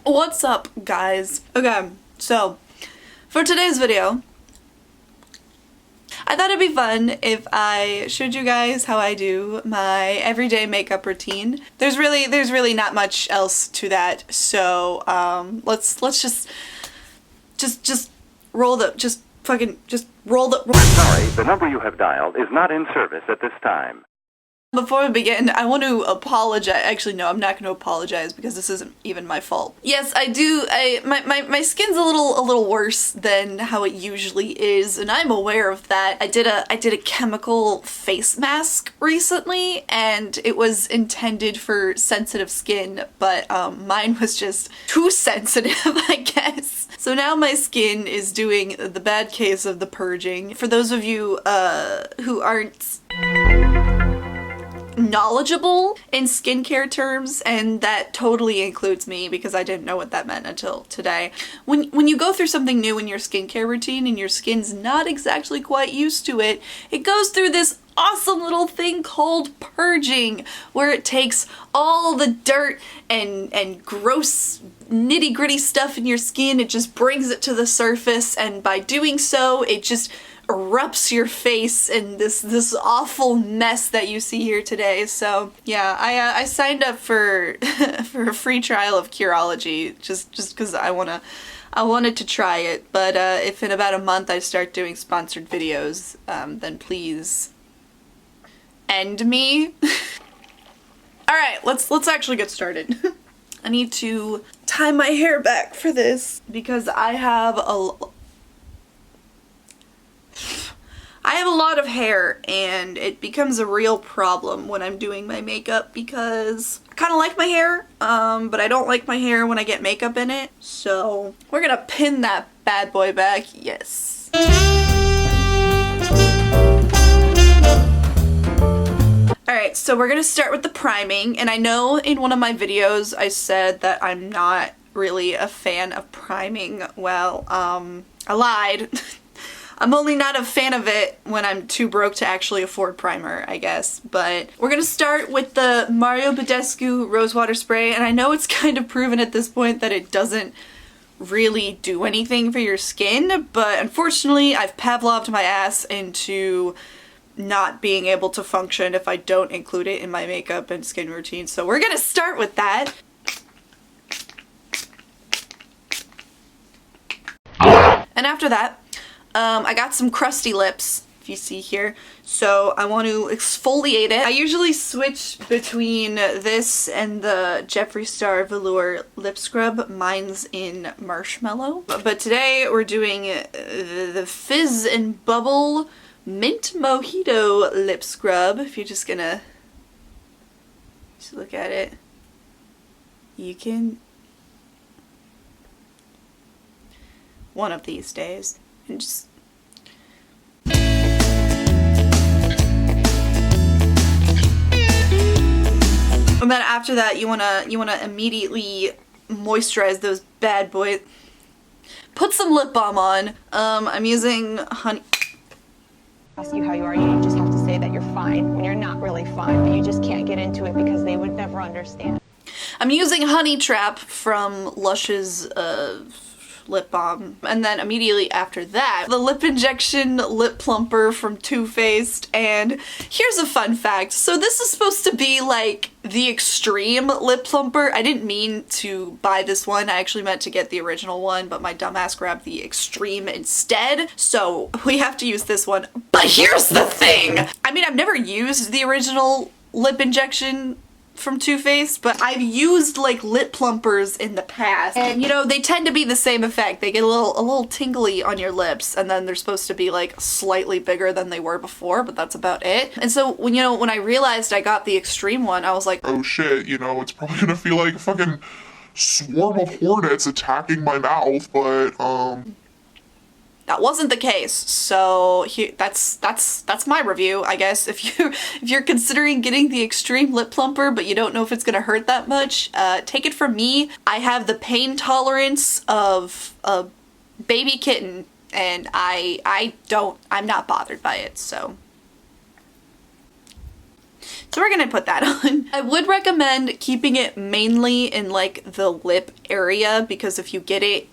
What's up, guys? Okay, so for today's video, I thought it'd be fun if I showed you guys how I do my everyday makeup routine. There's really not much else to that, so let's just roll the roll the. I'm sorry, the number you have dialed is not in service at this time. Before we begin, I want to apologize. Actually, no, I'm not going to apologize because this isn't even my fault. Yes, I do. My skin's a little worse than how it usually is, and I'm aware of that. I did a chemical face mask recently, and it was intended for sensitive skin, but mine was just too sensitive, I guess. So now my skin is doing the bad case of the purging. For those of you who aren't knowledgeable in skincare terms, and that totally includes me because I didn't know what that meant until today. When you go through something new in your skincare routine and your skin's not exactly quite used to it, it goes through this awesome little thing called purging, where it takes all the dirt and gross nitty-gritty stuff in your skin, it just brings it to the surface, and by doing so, it just erupts your face in this awful mess that you see here today. So yeah, I signed up for for a free trial of Curology just because I wanted to try it. But if in about a month I start doing sponsored videos, then please end me. All right, let's actually get started. I need to tie my hair back for this because I have a lot of hair, and it becomes a real problem when I'm doing my makeup because I kind of like my hair, but I don't like my hair when I get makeup in it. So we're gonna pin that bad boy back. Yes. Alright, so we're gonna start with the priming, and I know in one of my videos I said that I'm not really a fan of priming. Well, I lied. I'm only not a fan of it when I'm too broke to actually afford primer, I guess. But we're gonna start with the Mario Badescu Rosewater Spray, and I know it's kind of proven at this point that it doesn't really do anything for your skin, but unfortunately I've Pavloved my ass into not being able to function if I don't include it in my makeup and skin routine. So we're gonna start with that. And after that, I got some crusty lips, if you see here, so I want to exfoliate it. I usually switch between this and the Jeffree Star Velour Lip Scrub. Mine's in Marshmallow. But today we're doing the Fizz and Bubble Mint Mojito Lip Scrub. If you're just gonna look at it, you can, one of these days, and just and then after that you wanna immediately moisturize those bad boys. Put some lip balm on. I'm using honey. Ask you how you are, you just have to say that you're fine when you're not really fine, but you just can't get into it because they would never understand. I'm using Honey Trap from Lush's lip balm, and then immediately after that the Lip Injection Lip Plumper from Too Faced. And here's a fun fact, so this is supposed to be like the extreme lip plumper. I didn't mean to buy this one, I actually meant to get the original one, but my dumbass grabbed the extreme instead, so we have to use this one. But here's the thing, I mean, I've never used the original Lip Injection from Too Faced, but I've used like lip plumpers in the past, and you know, they tend to be the same effect. They get a little tingly on your lips, and then they're supposed to be like slightly bigger than they were before, but that's about it. And so when I realized I got the extreme one, I was like, oh shit, you know, it's probably gonna feel like a fucking swarm of hornets attacking my mouth, but that wasn't the case. So that's my review, I guess. If you're considering getting the extreme lip plumper but you don't know if it's gonna hurt that much, take it from me. I have the pain tolerance of a baby kitten, and I'm not bothered by it. So So we're gonna put that on. I would recommend keeping it mainly in like the lip area, because if you get it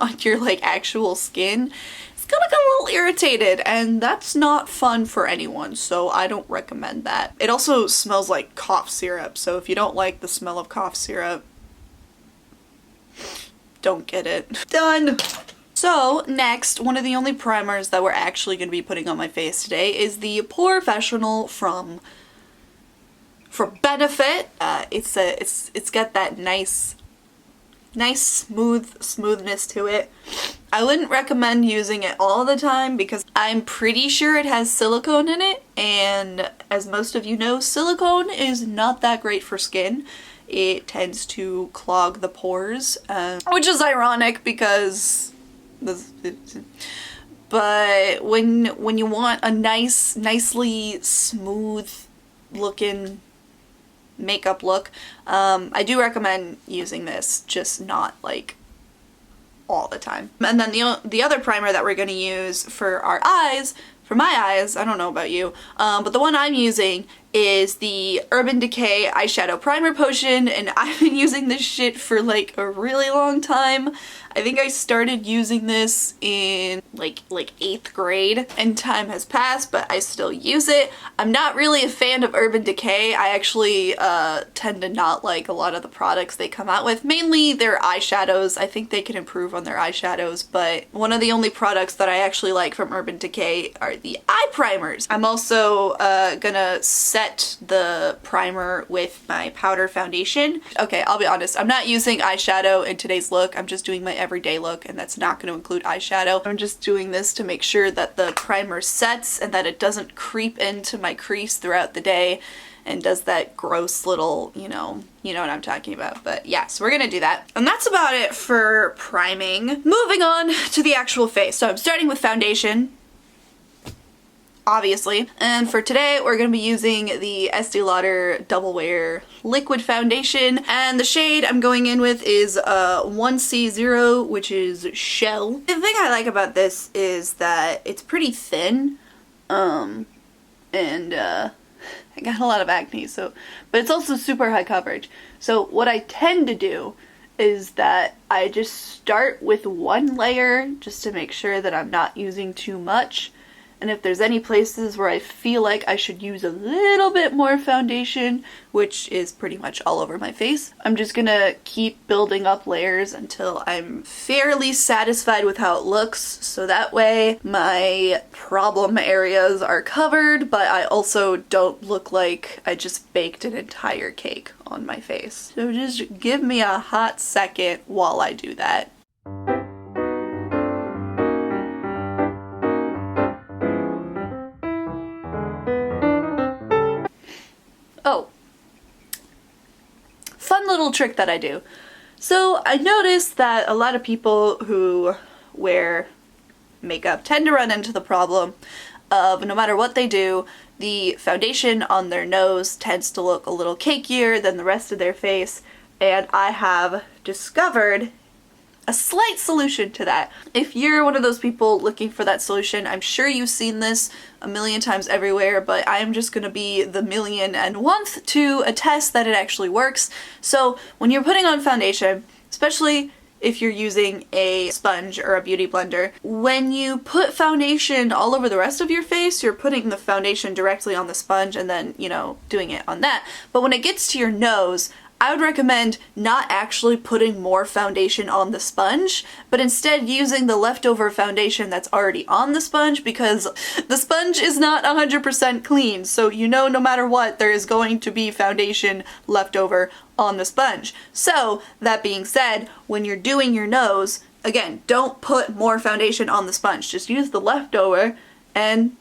on your like actual skin, it's gonna get a little irritated, and that's not fun for anyone, so I don't recommend that. It also smells like cough syrup, so if you don't like the smell of cough syrup, don't get it. Done! So next, one of the only primers that we're actually going to be putting on my face today is the Professional from Benefit. It's got that nice smoothness to it. I wouldn't recommend using it all the time because I'm pretty sure it has silicone in it, and as most of you know, silicone is not that great for skin. It tends to clog the pores, which is ironic because but when you want a nicely smooth looking makeup look, I do recommend using this, just not like all the time. And then the other primer that we're going to use for our eyes, for my eyes, I don't know about you, but the one I'm using is the Urban Decay Eyeshadow Primer Potion, and I've been using this shit for like a really long time. I think I started using this in like 8th grade, and time has passed, but I still use it. I'm not really a fan of Urban Decay. I actually tend to not like a lot of the products they come out with, mainly their eyeshadows. I think they can improve on their eyeshadows, but one of the only products that I actually like from Urban Decay are the eye primers. I'm also gonna set the primer with my powder foundation. Okay, I'll be honest, I'm not using eyeshadow in today's look. I'm just doing my everyday look, and that's not going to include eyeshadow. I'm just doing this to make sure that the primer sets and that it doesn't creep into my crease throughout the day and does that gross little, you know what I'm talking about. But yeah, so we're gonna do that. And that's about it for priming. Moving on to the actual face. So I'm starting with foundation, obviously. And for today, we're going to be using the Estee Lauder Double Wear Liquid Foundation. And the shade I'm going in with is 1C0, which is Shell. The thing I like about this is that it's pretty thin. I got a lot of acne, so, but it's also super high coverage. So what I tend to do is that I just start with one layer just to make sure that I'm not using too much. And if there's any places where I feel like I should use a little bit more foundation, which is pretty much all over my face, I'm just gonna keep building up layers until I'm fairly satisfied with how it looks, so that way my problem areas are covered, but I also don't look like I just baked an entire cake on my face. So just give me a hot second while I do that. Oh, fun little trick that I do. So I noticed that a lot of people who wear makeup tend to run into the problem of no matter what they do, the foundation on their nose tends to look a little cakier than the rest of their face, and I have discovered a slight solution to that. If you're one of those people looking for that solution, I'm sure you've seen this a million times everywhere, but I'm just gonna be the 1,000,001th to attest that it actually works. So when you're putting on foundation, especially if you're using a sponge or a beauty blender, when you put foundation all over the rest of your face, you're putting the foundation directly on the sponge and then, doing it on that. But when it gets to your nose, I would recommend not actually putting more foundation on the sponge, but instead using the leftover foundation that's already on the sponge, because the sponge is not 100% clean, so no matter what, there is going to be foundation left over on the sponge. So, that being said, when you're doing your nose, again, don't put more foundation on the sponge, just use the leftover and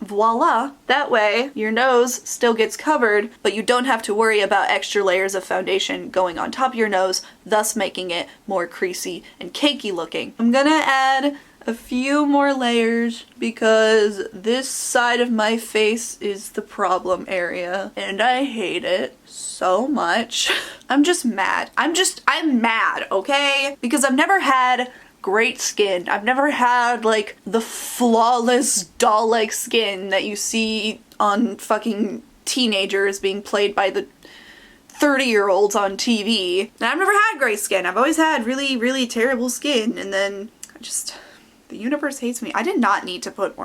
voila, that way your nose still gets covered, but you don't have to worry about extra layers of foundation going on top of your nose, thus making it more creasy and cakey looking. I'm gonna add a few more layers because this side of my face is the problem area and I hate it so much. I'm just mad. I'm mad, okay? Because I've never had great skin. I've never had like the flawless doll-like skin that you see on fucking teenagers being played by the 30-year-olds on TV. And I've never had great skin. I've always had really, really terrible skin. And then the universe hates me. I did not need to put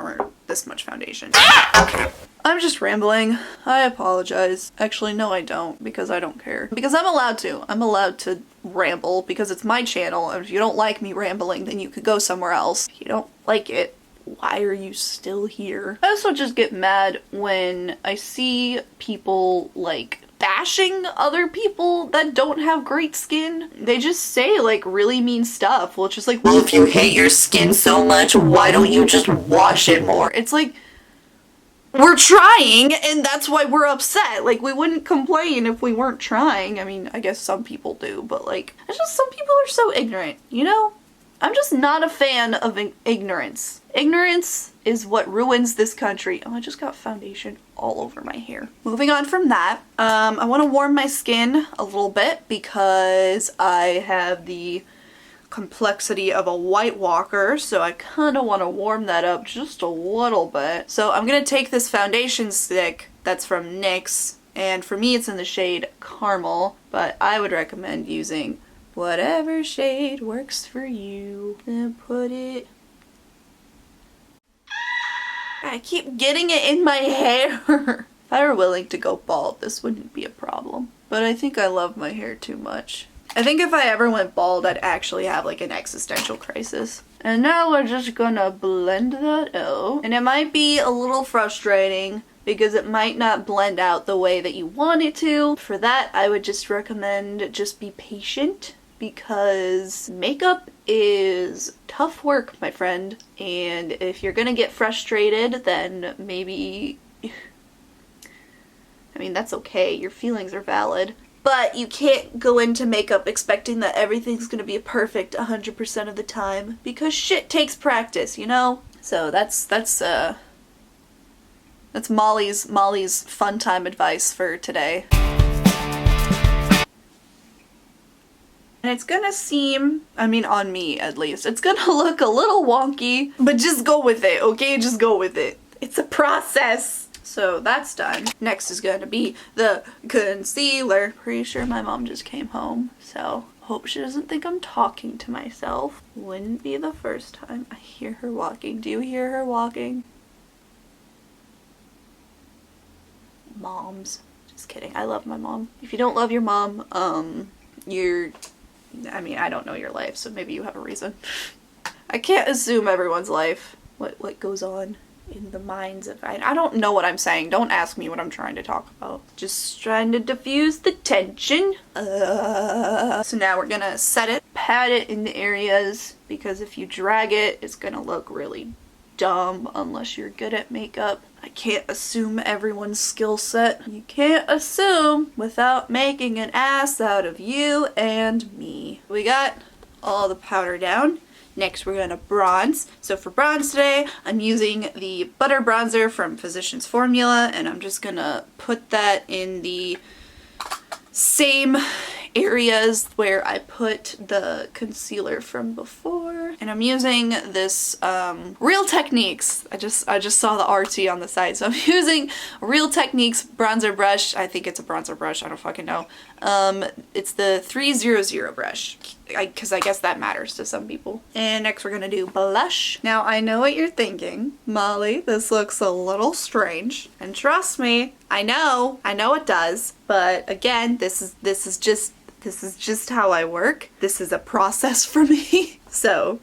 this much foundation. Okay. I'm just rambling. I apologize. Actually, no I don't, because I don't care. Because I'm allowed to. I'm allowed to ramble because it's my channel, and if you don't like me rambling, then you could go somewhere else. If you don't like it, why are you still here? I also just get mad when I see people like bashing other people that don't have great skin. They just say like really mean stuff. Well, it's just like, well, if you hate your skin so much, why don't you just wash it more? It's like, we're trying, and that's why we're upset. Like, we wouldn't complain if we weren't trying. I mean, I guess some people do, but like, it's just some people are so ignorant, you know? I'm just not a fan of ignorance. Ignorance is what ruins this country. Oh, I just got foundation all over my hair. Moving on from that, I want to warm my skin a little bit because I have the complexity of a White Walker, so I kind of want to warm that up just a little bit. So I'm going to take this foundation stick that's from NYX, and for me it's in the shade Caramel, but I would recommend using whatever shade works for you. And put it... I keep getting it in my hair. If I were willing to go bald, this wouldn't be a problem. But I think I love my hair too much. I think if I ever went bald, I'd actually have like an existential crisis. And now we're just gonna blend that out. And it might be a little frustrating because it might not blend out the way that you want it to. For that, I would just recommend just be patient, because makeup is tough work, my friend. And if you're gonna get frustrated, then maybe... I mean, that's okay. Your feelings are valid. But you can't go into makeup expecting that everything's gonna be perfect 100% of the time, because shit takes practice, you know? So that's Molly's fun time advice for today. And it's gonna seem, I mean on me at least, it's gonna look a little wonky, but just go with it, okay? Just go with it. It's a process. So that's done. Next is gonna be the concealer. Pretty sure my mom just came home, so hope she doesn't think I'm talking to myself. Wouldn't be the first time. I hear her walking. Do you hear her walking? Moms. Just kidding. I love my mom. If you don't love your mom, I mean, I don't know your life, so maybe you have a reason. I can't assume everyone's life. What goes on in the minds of... I don't know what I'm saying. Don't ask me what I'm trying to talk about. Just trying to diffuse the tension. So now we're gonna set it, pat it in the areas, because if you drag it, it's gonna look really dumb unless you're good at makeup. I can't assume everyone's skill set. You can't assume without making an ass out of you and me. We got all the powder down. Next we're gonna bronze. So for bronze today, I'm using the Butter Bronzer from Physicians Formula, and I'm just gonna put that in the same areas where I put the concealer from before. And I'm using this Real Techniques. I just saw the RT on the side, so I'm using Real Techniques bronzer brush. I think it's a bronzer brush, I don't fucking know. It's the 300 brush, because I guess that matters to some people. And next we're gonna do blush. Now I know what you're thinking, Molly, this looks a little strange, and trust me, I know it does, but again, this is just how I work. This is a process for me. So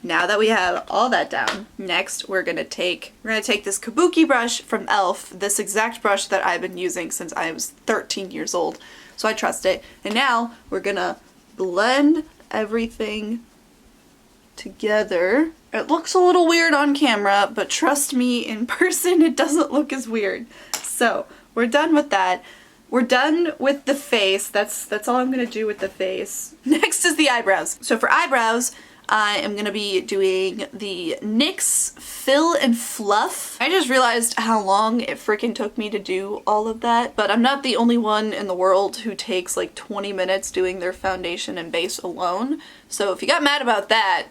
now that we have all that down, next we're gonna take this Kabuki brush from e.l.f., this exact brush that I've been using since I was 13 years old, so I trust it. And now we're gonna blend everything together. It looks a little weird on camera, but trust me, in person it doesn't look as weird. So we're done with that. We're done with the face. That's all I'm gonna do with the face. Next is the eyebrows. So for eyebrows, I am gonna be doing the NYX Fill and Fluff. I just realized how long it freaking took me to do all of that, but I'm not the only one in the world who takes like 20 minutes doing their foundation and base alone. So if you got mad about that,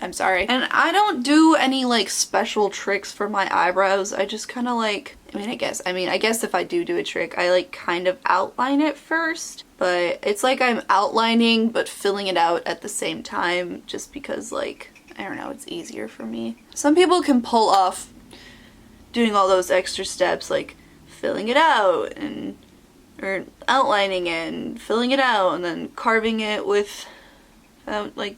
I'm sorry. And I don't do any like special tricks for my eyebrows. I just kind of like, I guess if I do a trick, I like kind of outline it first, but it's like I'm outlining but filling it out at the same time just because like, I don't know, it's easier for me. Some people can pull off doing all those extra steps like filling it out and or outlining it and filling it out and then carving it with like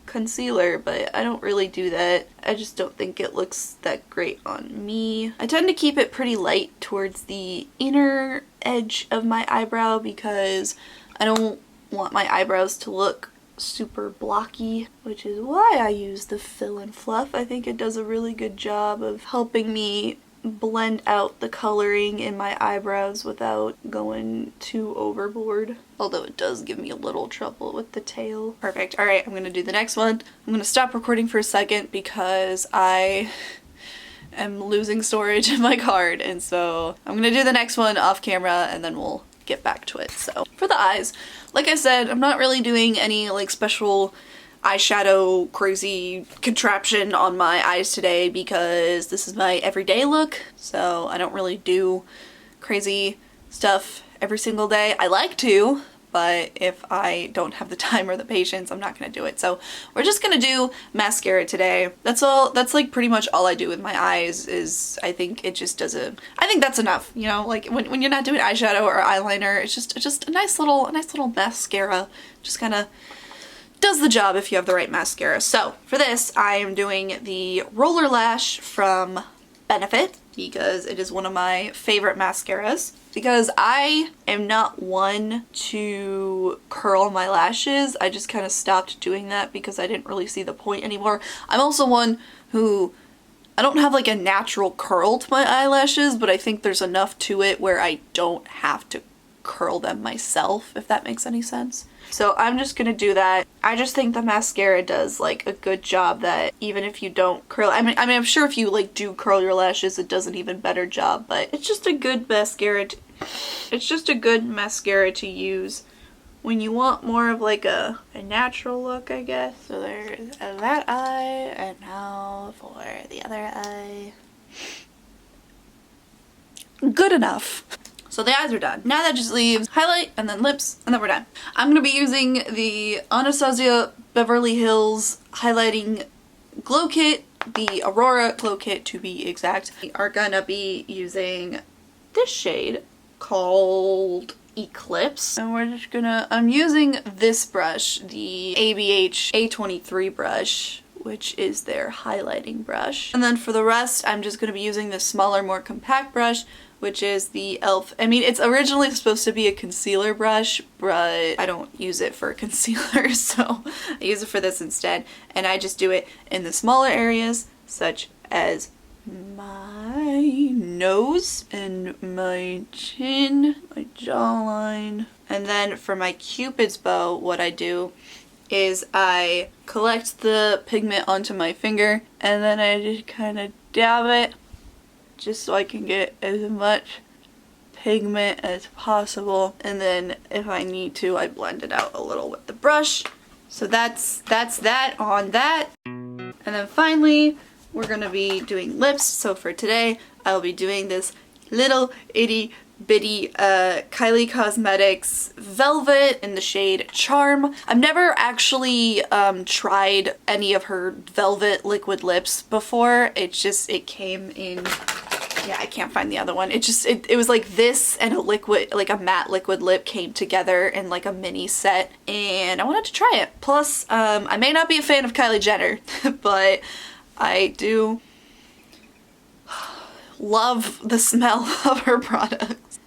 concealer, but I don't really do that. I just don't think it looks that great on me. I tend to keep it pretty light towards the inner edge of my eyebrow because I don't want my eyebrows to look super blocky, which is why I use the Fill and Fluff. I think it does a really good job of helping me blend out the coloring in my eyebrows without going too overboard. Although it does give me a little trouble with the tail. Perfect. Alright, I'm gonna do the next one. I'm gonna stop recording for a second because I am losing storage in my card, and so I'm gonna do the next one off camera and then we'll get back to it. So for the eyes, like I said, I'm not really doing any like special eyeshadow crazy contraption on my eyes today because this is my everyday look, so I don't really do crazy stuff every single day. I like to, but if I don't have the time or the patience, I'm not gonna do it. So we're just gonna do mascara today. That's all. That's like pretty much all I do with my eyes. Is I think it just does a. I think that's enough. You know, like when you're not doing eyeshadow or eyeliner, it's just a nice little mascara. Just kind of does the job if you have the right mascara. So for this, I am doing the Roller Lash from Benefit because it is one of my favorite mascaras. Because I am not one to curl my lashes. I just kind of stopped doing that because I didn't really see the point anymore. I'm also one who, I don't have like a natural curl to my eyelashes, but I think there's enough to it where I don't have to curl them myself, if that makes any sense. So I'm just gonna do that. I just think the mascara does like a good job that even if you don't curl, I mean I'm sure if you like do curl your lashes it does an even better job, but it's just a good mascara to use when you want more of like a natural look, I guess. So there's that eye, and now for the other eye. Good enough. So the eyes are done. Now that just leaves highlight and then lips, and then we're done. I'm gonna be using the Anastasia Beverly Hills Highlighting Glow Kit, the Aurora Glow Kit to be exact. We are gonna be using this shade called Eclipse, and we're just gonna, I'm using this brush, the ABH A23 brush, which is their highlighting brush. And then for the rest, I'm just gonna be using this smaller, more compact brush, which is the e.l.f. I mean, it's originally supposed to be a concealer brush, but I don't use it for concealer, so I use it for this instead. And I just do it in the smaller areas, such as my nose and my chin, my jawline. And then for my Cupid's bow, what I do is I collect the pigment onto my finger, and then I just kind of dab it just so I can get as much pigment as possible, and then if I need to I blend it out a little with the brush. So that's that on that. And then finally we're gonna be doing lips. So for today I'll be doing this little itty bitty Kylie Cosmetics Velvet in the shade Charm. I've never actually tried any of her Velvet liquid lips before. It came in, yeah, I can't find the other one. It was like this and a liquid, like a matte liquid lip came together in like a mini set, and I wanted to try it. Plus, I may not be a fan of Kylie Jenner, but I do love the smell of her products.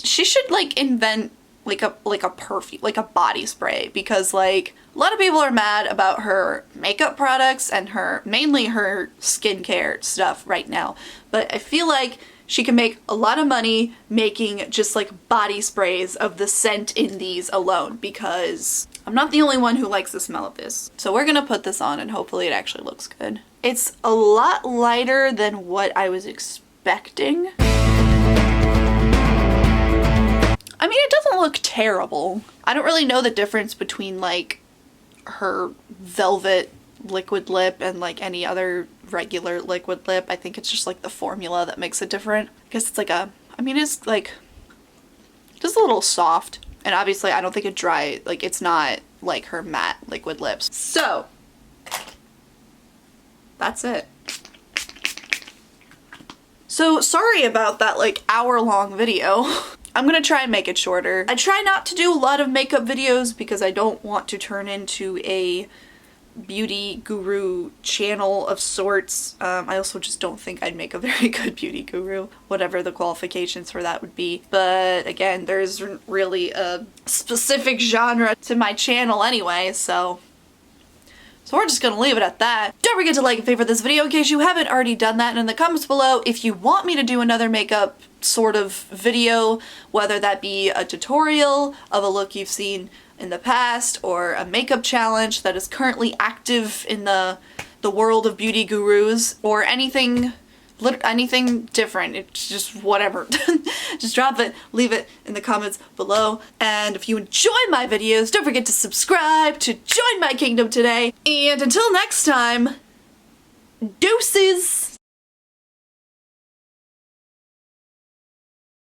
She should like invent like a perfume, like a body spray, because like a lot of people are mad about her makeup products and mainly her skincare stuff right now. But I feel like she can make a lot of money making just like body sprays of the scent in these alone, because I'm not the only one who likes the smell of this. So we're gonna put this on and hopefully it actually looks good. It's a lot lighter than what I was expecting. I mean, it doesn't look terrible. I don't really know the difference between like her velvet liquid lip and like any other regular liquid lip. I think it's just like the formula that makes it different. I guess it's like a, I mean, it's like just a little soft. And obviously I don't think it dry, like it's not like her matte liquid lips. So that's it. So sorry about that like hour-long video. I'm gonna try and make it shorter. I try not to do a lot of makeup videos because I don't want to turn into a beauty guru channel of sorts. I also just don't think I'd make a very good beauty guru, whatever the qualifications for that would be. But again, there isn't really a specific genre to my channel anyway, so we're just gonna leave it at that. Don't forget to like and favorite this video in case you haven't already done that, and in the comments below if you want me to do another makeup sort of video, whether that be a tutorial of a look you've seen in the past or a makeup challenge that is currently active in the world of beauty gurus, or anything different. It's just whatever. Just drop it, leave it in the comments below. And if you enjoy my videos, don't forget to subscribe to join my kingdom today. And until next time, deuces!